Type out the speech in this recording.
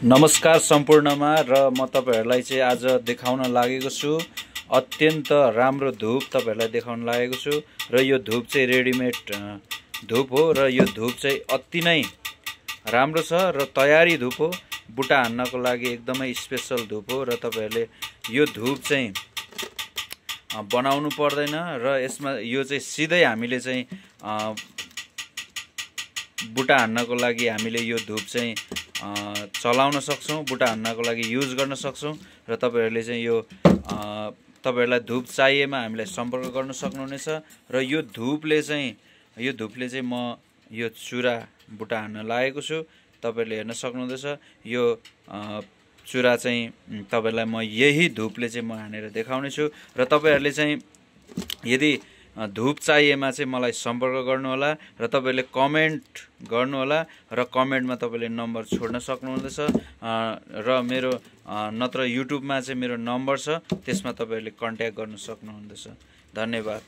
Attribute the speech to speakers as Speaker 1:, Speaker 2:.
Speaker 1: नमस्कार सम्पूर्णमा र म तपाईहरुलाई चाहिँ आज देखाउन लागेको छु। अत्यन्त राम्रो धूप तपाईहरुलाई देखाउन लागेको छु र यो धूप चाहिँ रेडीमेड धूप हो र यो धूप चाहिँ अति नै राम्रो छ र तयारी धूप हो। बुटा हान्नको लागि एकदमै स्पेशल धूप हो र तपाईहरुले यो धूप चाहिँ बनाउनु पर्दैन र यसमा यो चाहिँ सिधै हामीले चाहिँ बुटा हान्नको लागि हामीले यो धूप चाहिँ चलाउन सक्छौं, बुटा हान्नको लागि युज गर्न सक्छौं र तपाईहरुले चाहिँ यो तपाईहरुलाई धूप चाहिएमा हामीलाई सम्पर्क गर्न सक्नुहुनेछ र यो धूपले चाहिँ म यो चुरा बुटा हान्न लागेको छु। तपाईहरुले हेर्न सक्नुहुँदैछ यो चुरा चाहिँ तपाईहरुलाई म यही धूपले चाहिँ म हानेर देखाउने छु र तपाईहरुले चाहिँ यदि धूप चाहिएमा चाहिँ मलाई सम्पर्क गर्नु होला र तपाईहरुले कमेन्ट गर्नु होला र कमेन्टमा तपाईले नम्बर छोड्न सक्नुहुँदैछ र मेरो नत्र युट्युबमा चाहिँ मेरो नम्बर छ, त्यसमा तपाईहरुले कन्ट्याक्ट गर्न सक्नुहुँदैछ। धन्यवाद।